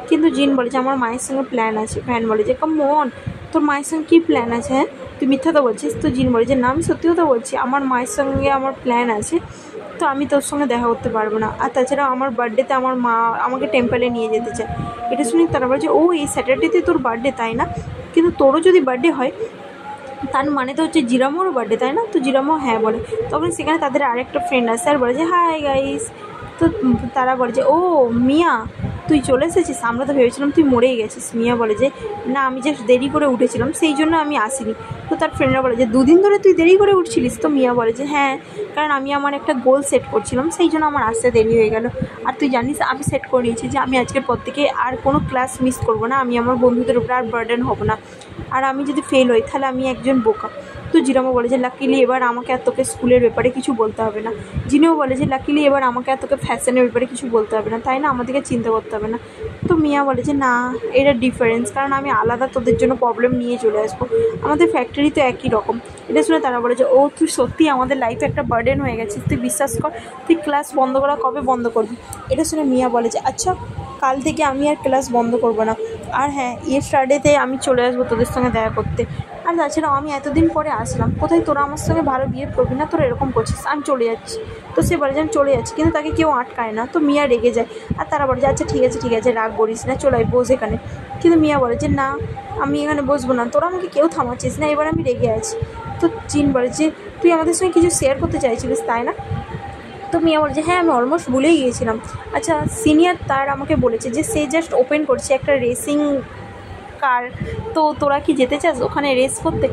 কিন্তু জিন বলে যে আমার মায়ের সঙ্গে প্ল্যান আছে। ভ্যান বলে যে কাম অন, তোর মায়ের সঙ্গে কী প্ল্যান আছে, হ্যাঁ তুই মিথ্যা তো বলছিস। তো জিন বলে যে না আমি সত্যি কথা বলছি, আমার মায়ের সঙ্গে আমার প্ল্যান আছে, তো আমি তোর সঙ্গে দেখা করতে পারবো না, আর তাছাড়া আমার বার্থডেতে আমার মা আমাকে টেম্পলে নিয়ে যেতে চায়। এটা শুনে তারা বলে যে ও এই স্যাটারডেতে তোর বার্থডে তাই না, কিন্তু তোরও যদি বার্থডে হয় তার মানে তো হচ্ছে জিরামোরও বার্থডে তাই না। তো জিরামো হ্যাঁ বলে। তখন সেখানে তাদের আরেকটা ফ্রেন্ড আসে আর বলে যে হাই গাইস। তো তারা বলে যে ও মিয়া তুই চলে এসেছিস, আমরা তো ভেবেছিলাম তুই মরেই গেছিস। মিয়া বলে যে না আমি জাস্ট দেরি করে উঠেছিলাম সেই জন্য আমি আসিনি। তো তার ফ্রেন্ডরা বলে যে 2 দিন ধরে তুই দেরি করে উঠছিলিস? তো মিয়া বলে যে হ্যাঁ, কারণ আমি আমার একটা গোল সেট করছিলাম, সেই জন্য আমার আসতে দেরি হয়ে গেল। আর তুই জানিস আমি সেট করে নিয়েছি যে আমি আজকের পর থেকে আর কোনো ক্লাস মিস করবো না, আমি আমার বন্ধুদের উপরে আর বার্ডেন হব না, আর আমি যদি ফেল হই তাহলে আমি একজন বোকা। তো জিরামও বলে যে লাকিলি এবার আমাকে আর তোকে স্কুলের ব্যাপারে কিছু বলতে হবে না। জিনিও বলে যে লাকিলি এবার আমাকে আর তোকে ফ্যাশনের ব্যাপারে কিছু বলতে হবে না, তাই না, আমাদেরকে চিন্তা করতে হবে না। তো মিয়া বলে যে না, এটা ডিফারেন্স, কারণ আমি আলাদা তোদের জন্য প্রবলেম নিয়ে চলে আসবো, আমাদের ফ্যাক্টরি তো একই রকম। এটা শুনে তারা বলে যে ও তুই সত্যি আমাদের লাইফে একটা বার্ডেন হয়ে গেছিস, তুই বিশ্বাস কর, তুই ক্লাস বন্ধ করা কবে বন্ধ করবি? এটা শুনে মিয়া বলে যে আচ্ছা, কাল থেকে আমি আর ক্লাস বন্ধ করবো না, আর হ্যাঁ ইয়েস্টারডেতে আমি চলে আসবো তোদের সঙ্গে দেখা করতে। আর তাছাড়াও আমি এতদিন পরে আসলাম, কোথায় তোরা আমার সঙ্গে ভালো বিহেভ করবি না, তোরা এরকম করছিস, আমি চলে যাচ্ছি। তো সে বলে যে আমি চলে যাচ্ছি, কিন্তু তাকে কেউ আটকায় না। তো মিয়া রেগে যায়, আর তারা বলে যে আচ্ছা ঠিক আছে ঠিক আছে, রাগ করিস না, চলে আয় বস এখানে। কিন্তু মিয়া বলে যে না, আমি এখানে বসবো না, তোরা আমাকে কেউ থামাচ্ছিস না, এবার আমি রেগে আছি। তো জিন বলে যে তুই আমাদের সঙ্গে কিছু শেয়ার করতে চাইছিলিস তাই না? তো মিয়া বলে যে হ্যাঁ, আমি অলমোস্ট ভুলেই গিয়েছিলাম। আচ্ছা, সিনিয়র তার আমাকে বলেছে যে সে জাস্ট ওপেন করছে একটা রেসিং কার, তো তোরা কি যেতে চাস ওখানে রেস করতে?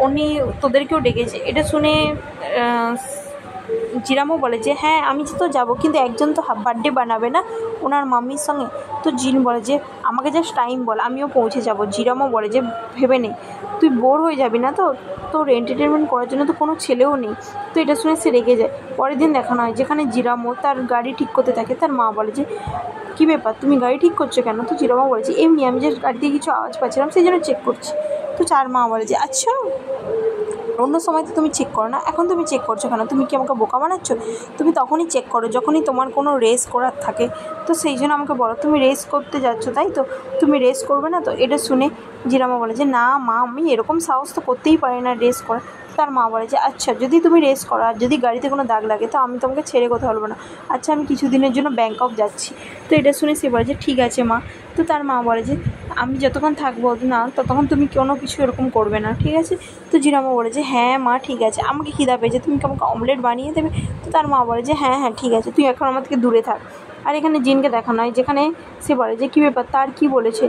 উনি তোদেরকেও ডেকেছে। এটা শুনে জিরামও বলে যে হ্যাঁ আমি তো যাবো, কিন্তু একজন তো বার্থডে বানাবে না ওনার মাম্মির সঙ্গে। তো জিন বলে যে আমাকে জাস্ট টাইম বল, আমিও পৌঁছে যাব। জিরামও বলে যে ভেবে নেই, তুই বোর হয়ে যাবি না তো, তোর এন্টারটেনমেন্ট করার জন্য তো কোনো ছেলেও নেই। তো এটা শুনে সে রেগে যায়। পরের দিন দেখানো হয় যেখানে জিরামও তার গাড়ি ঠিক করতে থাকে। তার মা বলে যে কী ব্যাপার, তুমি গাড়ি ঠিক করছো কেন? তো জিরামও বলেছে এমনি, আমি জাস্ট গাড়ি দিয়ে কিছু আওয়াজ পাচ্ছিলাম সেই জন্য চেক করছি। তো চার মা বলে যে আচ্ছা, অন্য সময় তো তুমি চেক করো না, এখন তুমি চেক করছো কেন? তুমি কি আমাকে বোকা বানাচ্ছ? তুমি তখনই চেক করো যখনই তোমার কোনো রেস করার থাকে, তো সেই জন্য আমাকে বলো তুমি রেস করতে যাচ্ছ তাই তো, তুমি রেস করবে না তো? এটা শুনে জিরামা বলে যে না মা, আমি এরকম সাহস তো করতেই পারি না রেস করা। তার মা বলে যে আচ্ছা, যদি তুমি রেস করো আর যদি গাড়িতে কোনো দাগ লাগে তো আমি তোমাকে ছেড়ে কোথাও বলবো না। আচ্ছা, আমি কিছুদিনের জন্য ব্যাংকক যাচ্ছি। তো এটা শুনে সে বলে যে ঠিক আছে মা। তো তার মা বলে যে আমি যতক্ষণ থাকবো না ততক্ষণ তুমি কোনো কিছু এরকম করবে না, ঠিক আছে? তো জিরামা বলে যে হ্যাঁ মা ঠিক আছে, আমাকে খিদা পেয়েছে, তুমি কি আমাকে অমলেট বানিয়ে দেবে? তো তার মা বলে যে হ্যাঁ হ্যাঁ ঠিক আছে, তুই এখন আমার থেকে দূরে থাক। আর এখানে জিনকে দেখানো হয় যেখানে সে বলে যে কী ব্যাপার, তার কি বলেছে,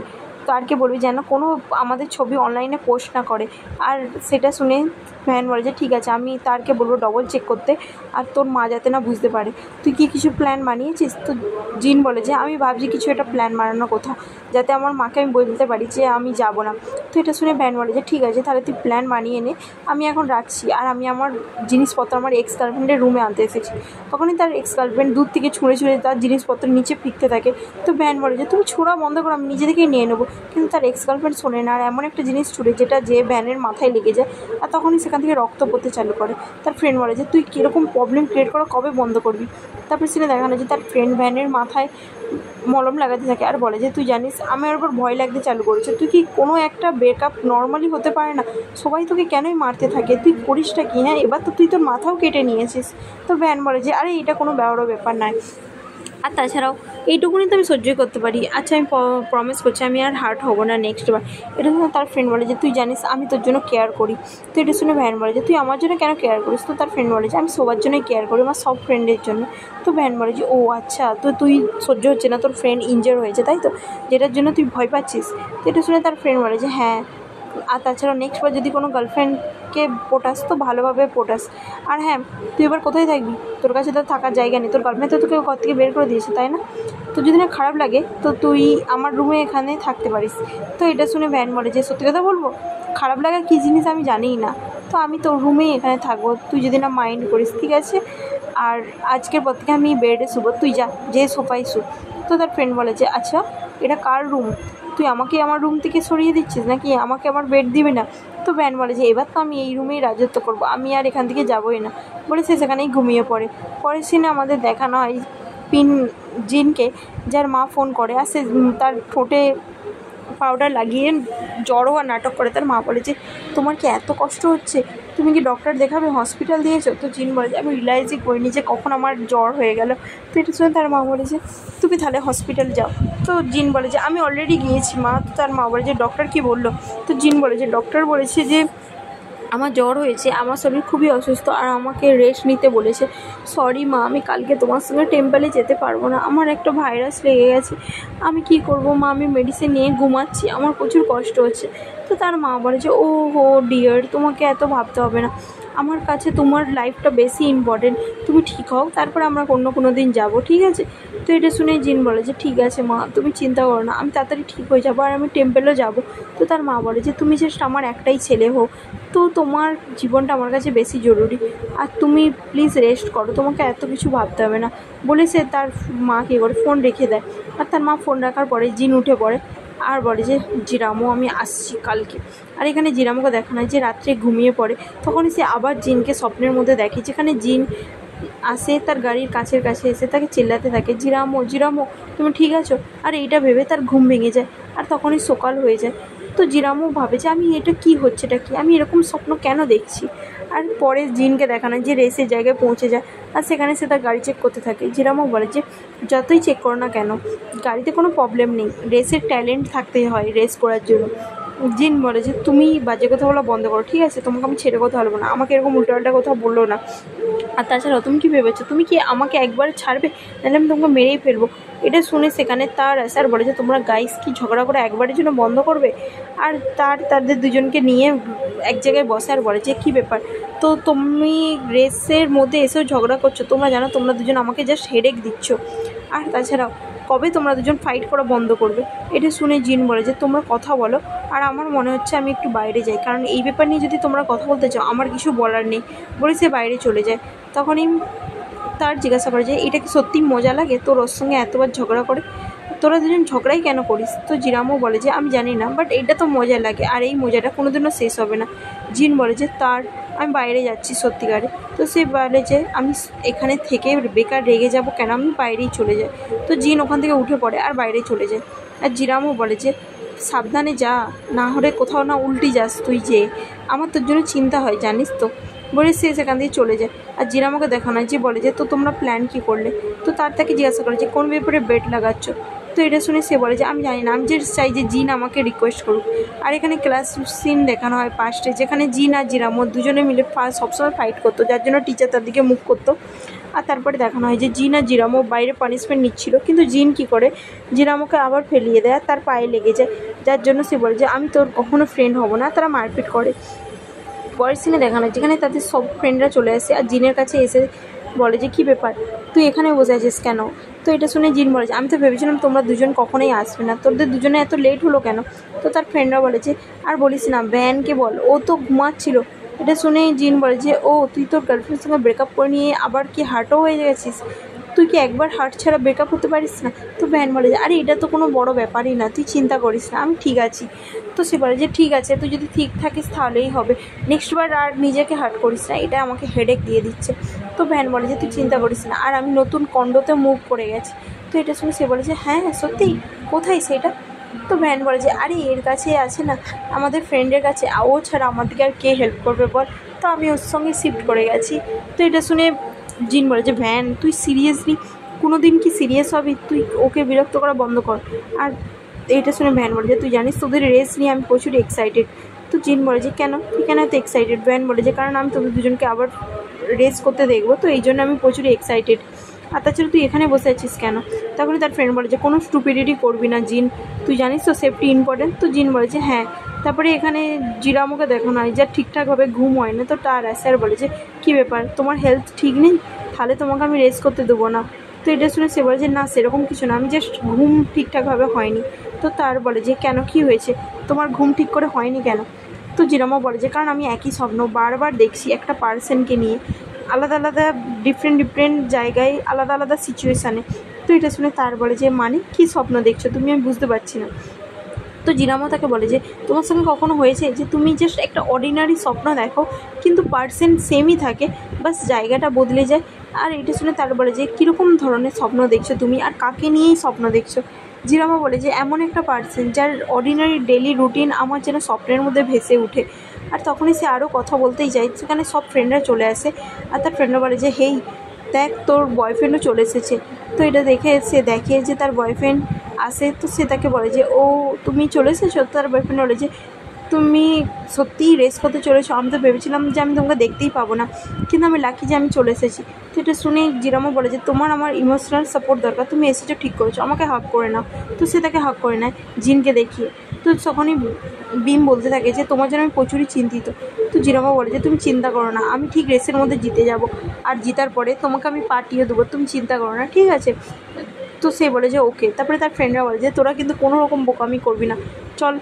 তারকে বলবি যেন কোনো আমাদের ছবি অনলাইনে পোস্ট না করে। আর সেটা শুনে ভ্যান বলে যে ঠিক আছে, আমি তারকে বলবো ডবল চেক করতে, আর তোর মা যাতে না বুঝতে পারে। তুই কি কিছু প্ল্যান বানিয়েছিস? তো জিন বলে যে আমি ভাবছি কিছু একটা প্ল্যান বানানোর কথা, যাতে আমার মাকে আমি বলতে পারি যে আমি যাব না। তো এটা শুনে ভ্যান বলে যে ঠিক আছে, তাহলে তুই প্ল্যান বানিয়ে নে, আমি এখন রাখছি। আর আমি আমার জিনিসপত্র আমার এক্স গার্লফ্রেন্ডের রুমে আনতে এসেছি। তখনই তার এক্স গার্লফ্রেন্ড দূর থেকে ছুঁড়ে ছুঁড়ে তার জিনিসপত্র নিচে ফিকতে থাকে। তো ভ্যান বলে যে তুমি ছোঁড়া বন্ধ করো, আমি নিজে থেকেই নিয়ে নেবো। কিন্তু তার এক্স গার্লফ্রেন্ড শোনে না, আর এমন একটা জিনিস ছুঁড়ে যেটা যে ভ্যানের মাথায় লেগে যায়, আর তখনই সেখান থেকে রক্ত পড়তে চালু করে। তার ফ্রেন্ড বলে যে তুই কীরকম প্রবলেম ক্রিয়েট করা কবে বন্ধ করবি? তারপর সেখানে দেখানো যে তার ফ্রেন্ড ভ্যানের মাথায় মলম লাগাতে থাকে আর বলে যে তুই জানিস আমার ওপর ভয় লাগতে চালু করেছে, তুই কি কোনো একটা ব্রেকআপ নর্মালি হতে পারে না, সবাই তোকে কেনই মারতে থাকে, তুই করিসটা কি? হ্যাঁ, এবার তো তুই তোর মাথাও কেটে নিয়েছিস। তো ভ্যান বলে যে আরে এটা কোনো বড় ব্যাপার নয়, আর তাছাড়াও এইটুকুনি তো আমি সহ্যই করতে পারি। আচ্ছা, আমি প্রমিস করছি আমি আর হার্ট হবো না নেক্সট বার। এটা শুনে তার ফ্রেন্ড বলে যে তুই জানিস আমি তোর জন্য কেয়ার করি। তো এটা শুনে ভ্যান বলে যে তুই আমার জন্য কেন কেয়ার করিস? তো তার ফ্রেন্ড বলে যে আমি সবার জন্যই কেয়ার করি, আমার সব ফ্রেন্ডের জন্য। তো ভ্যান বলে যে ও আচ্ছা, তো তুই সহ্য হচ্ছে না তোর ফ্রেন্ড ইনজার হয়েছে তাই তো, যেটার জন্য তুই ভয় পাচ্ছিস? তো এটা শুনে তার ফ্রেন্ড বলে যে হ্যাঁ, আর তাছাড়াও নেক্সট বার যদি কোনো গার্লফ্রেন্ডকে পটাস তো ভালোভাবে পটাস। আর হ্যাঁ, তুই এবার কোথায় থাকবি? তোর কাছে তো থাকার জায়গা নেই, তোর গার্লফ্রেন্ড তো তোকে ঘর থেকে বের করে দিয়েছে তাই না? তো যদি না খারাপ লাগে তো তুই আমার রুমে এখানে থাকতে পারিস। তো এটা শুনে ভ্যান বলে যে সত্যি কথা বলবো, খারাপ লাগা কী জিনিস আমি জানিই না, তো আমি তোর রুমেই এখানে থাকবো, তুই যদি না মাইন্ড করিস ঠিক আছে। আর আজকের পর থেকে আমি বেডে শুবো, তুই যা যে সোফায় শু। তো তার ফ্রেন্ড বলে যে আচ্ছা, এটা কার রুম? তুই আমাকে আমার রুম থেকে সরিয়ে দিচ্ছিস নাকি? আমাকে আমার বেড দিবি না? তো ভ্যান বলে যে এবার তো আমি এই রুমেই রাজত্ব করবো, আমি আর এখান থেকে যাবোই না, বলে সে সেখানেই ঘুমিয়ে পড়ে। পরের সিনে আমাদের দেখানো হয় জিনকে, যার মা ফোন করে, আর সে তার ঠোঁটে পাউডার লাগিয়ে জ্বর হওয়ার নাটক করে। তার মা বলে যে তোমার কি এত কষ্ট হচ্ছে, তুমি কি ডক্টর দেখাবে, হসপিটাল দিয়েছো? তো জিন বলে যে আমি রিয়েলাইজই করিনি যে কখন আমার জ্বর হয়ে গেল। তো এটা শুনে তার মা বলে যে তুমি তাহলে হসপিটাল যাও। তো জিন বলে যে আমি অলরেডি গিয়েছি মা। তো তার মা বলে যে ডক্টর কী বললো? তো জিন বলে যে ডক্টর বলেছে যে আমার জ্বর হয়েছে, আমার শরীর খুবই অসুস্থ আর আমাকে রেস্ট নিতে বলেছে। সরি মা, আমি কালকে তোমার সঙ্গে টেম্পলে যেতে পারবো না, আমার একটা ভাইরাস লেগে গেছে, আমি কি করব মা, আমি মেডিসিন নিয়ে ঘুমাচ্ছি, আমার প্রচুর কষ্ট হচ্ছে। তো তার মা বলে যে ও হো ডিয়ার, তোমাকে এত ভাবতে হবে না, আমার কাছে তোমার লাইফটা বেশি ইম্পর্টেন্ট, তুমি ঠিক হও তারপর আমরা অন্য কোনো দিন যাবো, ঠিক আছে? তো এটা শুনে জিন বলে যে ঠিক আছে মা, তুমি চিন্তা করো না, আমি তাড়াতাড়ি ঠিক হয়ে যাবো আর আমি টেম্পেলও যাবো। তো তার মা বলে যে তুমি জাস্ট আমার একটাই ছেলে হো, তো তোমার জীবনটা আমার কাছে বেশি জরুরি, আর তুমি প্লিজ রেস্ট করো, তোমাকে এত কিছু ভাবতে হবে না। বলে সে তার মা কী করে ফোন রেখে দেয়। আর তার মা ফোন রাখার পরে জিন উঠে পড়ে আর বলে যে জিরামো আমি আসছি কালকে। আর এখানে জিরামোকে দেখানো হয় যে রাত্রে ঘুমিয়ে পড়ে, তখন সে আবার জিনকে স্বপ্নের মধ্যে দেখে, যেখানে জিন আসে তার গাড়ির কাছে এসে তাকে চিল্লাতে থাকে জিরামো জিরামো তুমি ঠিক আছো। আর এইটা ভেবে তার ঘুম ভেঙে যায় আর তখনই সকাল হয়ে যায়। তো জিরামও ভাবে যে আমি এটা কি হচ্ছে, এটা কি, আমি এরকম স্বপ্ন কেন দেখছি। আর পরে জিনকে দেখানো যে রেসের জায়গায় পৌঁছে যায় আর সেখানে সে তার গাড়ি চেক করতে থাকে। জিরামও বলে যে যতই চেক করো না কেন গাড়িতে কোনো প্রবলেম নেই, রেসের ট্যালেন্ট থাকতে হয় রেস করার জন্য। জিন বলে যে তুমি বাজে কথা বলা বন্ধ করো, ঠিক আছে, তোমাকে আমি ছেড়ে কথা বলবো না, আমাকে এরকম উল্টোপাল্টা কথা বললো না। আর তাছাড়াও তুমি কী ভেবেছো, তুমি কি আমাকে একবার ছাড়বে, নাহলে আমি তোমাকে মেরেই ফেলবো। এটা শুনে সেখানে তার স্যার বলে যে তোমরা গাইস কি ঝগড়া করে একবারের জন্য বন্ধ করবে। আর তাদের দুজনকে নিয়ে এক জায়গায় বসে আর বলে যে কী ব্যাপার, তো তুমি রেসের মধ্যে এসেও ঝগড়া করছো, তোমরা জানো তোমরা দুজন আমাকে জাস্ট হেডেক দিচ্ছ। আর তাছাড়াও কবে তোমরা দুজন ফাইট করা বন্ধ করবে। এটা শুনে জিন বলে যে তোমরা কথা বলো, আর আমার মনে হচ্ছে আমি একটু বাইরে যাই, কারণ এই ব্যাপার নিয়ে যদি তোমরা কথা বলতে চাও আমার কিছু বলার নেই। বলে সে বাইরে চলে যায়। তখনই তার জিজ্ঞাসা করে যে এটা কি সত্যিই মজা লাগে তোর ওর সঙ্গে এতবার ঝগড়া করে, তোরা দুজন ঝগড়াই কেন করিস। তো জিরামও বলে যে আমি জানি না, বাট এটা তো মজা লাগে আর এই মজাটা কোনোদিনও শেষ হবে না। জিন বলে যে আমি বাইরে যাচ্ছি সত্যিকারে। তো সে বলে যে আমি এখানে থেকে বেকার রেগে যাব কেন, আমি বাইরেই চলে যাই। তো জিন ওখান থেকে উঠে পড়ে আর বাইরে চলে যায়। আর জিরামও বলে যে সাবধানে যা, না হলে কোথাও না উল্টে যাস তুই, যে আমার তোর জন্য চিন্তা হয় জানিস তো। বলে সে সেখান দিয়ে চলে যায়। আর জিরামোকে দেখানো হয় যে বলে যে তো তোমরা প্ল্যান কী করলে। তো তাকে জিজ্ঞাসা করে যে কোন ব্যাপারে বেট লাগাচ্ছ। তো এটা শুনে সে বলে যে আমি জানি না, আমি যে চাই যে জিন আমাকে রিকোয়েস্ট করুক। আর এখানে ক্লাস সিন দেখানো হয় পাস্টে, যেখানে জিন আর জিরামো দুজনে মিলে সবসময় ফাইট করতো, যার জন্য টিচার তার দিকে মুখ করতো। আর তারপরে দেখানো হয় যে জিন আর জিরামো বাইরে পানিশমেন্ট নিচ্ছিল, কিন্তু জিন কী করে জিরামোকে আবার ফেলিয়ে দেয় আর তার পায়ে লেগে যায়, যার জন্য সে বলে যে আমি তোর কখনো ফ্রেন্ড হব না। তারা মারপিট করে। পরের সিনে দেখানো যেখানে তাদের সব ফ্রেন্ডরা চলে আসে আর জিনের কাছে এসে বলে যে কী ব্যাপার তুই এখানে বসে আছিস কেন। তো এটা শুনে জিন বলে যে আমি তো ভেবেছিলাম তোমরা দুজন কখনোই আসবে না, তোদের দুজনে এত লেট হলো কেন। তো তার ফ্রেন্ডরা বলে যে আর বলিস না, ভ্যানকে বল, ও তো ঘুমাচ্ছিল। এটা শুনে জিন বলে যে ও তুই তোর গার্লফ্রেন্ডের সঙ্গে ব্রেকআপ করে নিয়ে আবার কি হার্টও হয়ে গেছিস, তুই কি একবার হার্ট ছাড়া ব্রেকআপ হতে পারিস না। তো ভ্যান বলে যে আরে এটা তো কোনো বড় ব্যাপারই না, তুই চিন্তা করিস না, আমি ঠিক আছি। তো সে বলে যে ঠিক আছে, তুই যদি ঠিক থাকিস তাহলেই হবে, নেক্সটবার আর নিজেকে হার্ট করিস না, এটা আমাকে হেডেক দিয়ে দিচ্ছে। তো ভ্যান বলে যে তুই চিন্তা করিস না, আর আমি নতুন কন্ডোতে মুভ করে গেছি। তো এটা শুনে সে বলে যে হ্যাঁ সত্যিই, কোথায় সেটা। তো ভ্যান বলে যে আরে এর কাছে আছে না, আমাদের ফ্রেন্ডের কাছে, ও ছাড়া আমাদেরকে আর কে হেল্প করবে বল, তো আমি ওর সঙ্গে শিফট করে গেছি। তো এটা শুনে জিন বলে যে ভ্যান তুই সিরিয়াসলি কোনো দিন কি সিরিয়াস হবি, তুই ওকে বিরক্ত করা বন্ধ কর। আর এটা শুনে ভ্যান বলে যে তুই জানিস তোদের রেস নিয়ে আমি প্রচুর এক্সাইটেড। তো জিন বলে যে কেন, তুই কেন এত এক্সাইটেড। ভ্যান বলে যে কারণ আমি তোদের দুজনকে আবার রেস করতে দেখবো, তো এই জন্য আমি প্রচুর এক্সাইটেড। আর তাছাড়া তুই এখানে বসে আছিস কেন। তখনই তার ফ্রেন্ড বলে যে কোনো স্টুপিডিটি করবি না জিন, তুই জানিস তো সেফটি ইম্পর্টেন্ট। তো জিন বলে যে হ্যাঁ। তারপরে এখানে জিরামোকে দেখানো হয় যার ঠিকঠাকভাবে ঘুম হয় না। তো তার স্যার বলে যে কী ব্যাপার, তোমার হেলথ ঠিক নেই, তাহলে তোমাকে আমি রেস করতে দেবো না। তো এটা শুনে সে বলে যে না সেরকম কিছু না, আমি জাস্ট ঘুম ঠিকঠাকভাবে হয়নি। তো তার বলে যে কেন, কী হয়েছে, তোমার ঘুম ঠিক করে হয়নি কেন। তো জিরামো বলে যে কারণ আমি একই স্বপ্ন বারবার দেখছি একটা পার্সনকে নিয়ে, আলাদা আলাদা ডিফারেন্ট জায়গায়, আলাদা আলাদা সিচুয়েশানে। তো এটা শুনে তার বলে যে মানে কী স্বপ্ন দেখছো তুমি, আমি বুঝতে পারছি না। তো জিরামও তাকে বলে যে তোমার সঙ্গে কখনো হয়েছে যে তুমি জাস্ট একটা অর্ডিনারি স্বপ্ন দেখো কিন্তু পার্সেন্ট সেমই থাকে, বাস জায়গাটা বদলে যায়। আর এটা শুনে তার বলে যে কীরকম ধরনের স্বপ্ন দেখছো তুমি, আর কাকে নিয়েই স্বপ্ন দেখছো। জিরামা বলে যে এমন একটা পার্সন যার অর্ডিনারি ডেলি রুটিন আমার যেন স্বপ্নের মধ্যে ভেসে ওঠে। আর তখনই সে আরও কথা বলতেই যায়, সেখানে সব ফ্রেন্ডরা চলে আসে। আর তার ফ্রেন্ডরা বলে যে হেই দেখ তোর বয়ফ্রেন্ডও চলে এসেছে। তো এটা দেখে সে দেখে যে তার বয়ফ্রেন্ড আসে। তো সে তাকে বলে যে ও তুমি চলে এসেছো। তার বয়ফ্রেন্ড বলে যে তুমি সত্যিই রেস করতে চলেছো, আমি তো ভেবেছিলাম যে আমি তোমাকে দেখতেই পাবো না, কিন্তু আমি লাকি যে আমি চলে এসেছি। তো এটা শুনে জিরামও বলে যে তোমার আমার ইমোশনাল সাপোর্ট দরকার, তুমি এসেছো ঠিক করেছো, আমাকে হাগ করে নাও। তো সে তাকে হাগ করে নেয় জিনকে দেখিয়ে। তো তখনই বিম বলতে থাকে যে তোমার জন্য আমি প্রচুরই চিন্তিত। তো জিরামা বলে যে তুমি চিন্তা করো না, আমি ঠিক রেসের মধ্যে জিতে যাব, আর জিতার পরে তোমাকে আমি পার্টিও দেবো, তুমি চিন্তা করো না, ঠিক আছে। তো সে বলে যে ওকে। তারপরে তার ফ্রেন্ডরা বলে যে তোরা কিন্তু কোনো রকম বোকামি করবি না, চল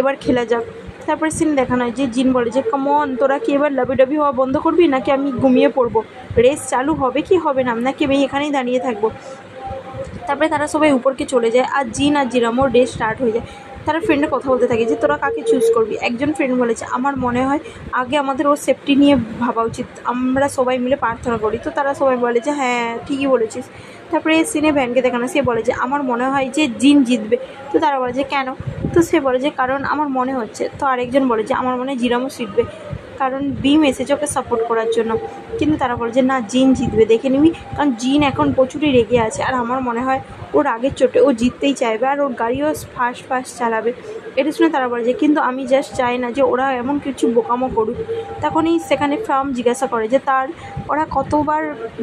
এবার খেলা যাক। তারপরে সিন দেখানো হয় যে জিন বলে যে কমন, তোরা কি এবার লাবিডাবি হওয়া বন্ধ করবি, নাকি আমি ঘুমিয়ে পড়বো, রেস চালু হবে কি হবে না, নাকি আমি এখানেই দাঁড়িয়ে থাকবো। তারপরে তারা সবাই উপরকে চলে যায়, আর জিন আর জিরামোর রেস স্টার্ট হয়ে যায়। তারা ফ্রেন্ডে কথা বলতে থাকে যে তোরা কাকে চুজ করবি। একজন ফ্রেন্ড বলেছে আমার মনে হয় আগে আমাদের ওর সেফটি নিয়ে ভাবা উচিত, আমরা সবাই মিলে প্রার্থনা করি। তো তারা সবাই বলে যে হ্যাঁ ঠিকই বলেছিস। তারপরে সিনে ভ্যানকে দেখানো, সে বলে যে আমার মনে হয় যে জিন জিতবে। তো তারা বলে যে কেন। তো সে বলে যে কারণ আমার মনে হচ্ছে। তো আরেকজন বলে যে আমার মনে হয় জিরামও জিতবে, কারণ বিম এসেছে ওকে সাপোর্ট করার জন্য। কিন্তু তারা বলে যে না, জিন জিতবে, দেখে নিবি, কারণ জিন এখন প্রচুরই রেগে আছে, আর আমার মনে হয় ওর আগের চোটে ও জিততেই চাইবে, আর ওর গাড়িও ফাস্ট চালাবে। এটা শুনে তারা বলে যে কিন্তু আমি জাস্ট চাই না যে ওরা এমন কিছু বোকামো করুক। তখনই সেখানে ফ্রাম জিজ্ঞাসা করে যে ওরা কতবার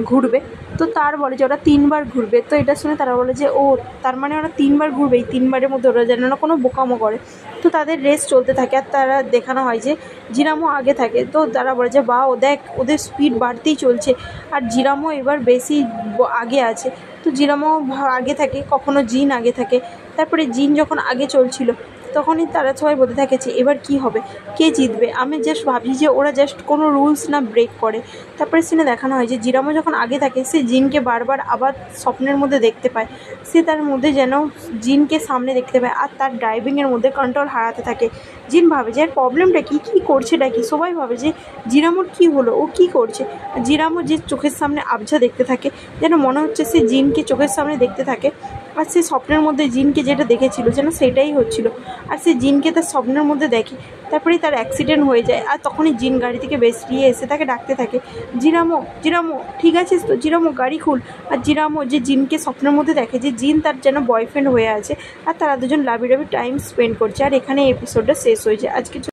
ঘুরবে। তো তার বলে যে ওরা 3বার ঘুরবে। তো এটা শুনে তারা বলে যে ও তার মানে ওরা 3বার ঘুরবে, এই 3বারের মধ্যে ওরা যেন না কোনো বোকামো করে। তো তাদের রেস চলতে থাকে, আর তারা দেখানো হয় যে জিরামও আগে থাকে। তো তারা বলে যে বাহ, দেখ ওদের স্পিড বাড়তেই চলছে, আর জিরামও এবার বেশি আগে আছে। তো জিরামও আগে থাকে, কখনো জিন আগে থাকে। তারপরে জিন যখন আগে চলছিল তখনই তারা সবাই বলতে থাকেছে এবার কি হবে, কে জিতবে। আমি জাস্ট ভাবি যে ওরা জাস্ট কোনো রুলস না ব্রেক করে। তারপরে সিনে দেখানো হয় যে জিরামও যখন আগে থাকে সে জিনকে বারবার আবার স্বপ্নের মধ্যে দেখতে পায়। সে তার মধ্যে যেন জিনকে সামনে দেখতে পায়, আর তার ড্রাইভিংয়ের মধ্যে কন্ট্রোল হারাতে থাকে। জিন ভাবে যে এর প্রবলেমটা কী করছেটা কি। সবাই ভাবে যে জিরামোর কী হলো, ও কী করছে। জিরামও যে চোখের সামনে আবঝা দেখতে থাকে, যেন মনে হচ্ছে সে জিনকে চোখের সামনে দেখতে থাকে, আর সে স্বপ্নের মধ্যে জিনকে যেটা দেখেছিল যেন সেটাই হচ্ছিল, আর সে জিনকে তার স্বপ্নের মধ্যে দেখে। তারপরেই তার অ্যাক্সিডেন্ট হয়ে যায়, আর তখনই জিন গাড়ি থেকে বেরিয়ে এসে তাকে ডাকতে থাকে জিরামো ঠিক আছিস তো, জিরামো গাড়ি খুল। আর জিরামো যে জিনকে স্বপ্নের মধ্যে দেখে যে জিন তার যেন বয়ফ্রেন্ড হয়ে আছে, আর তারা দুজন লাভি টাইম স্পেন্ড করছে। আর এখানে এপিসোডটা শেষ হয়ে যায় আজকে।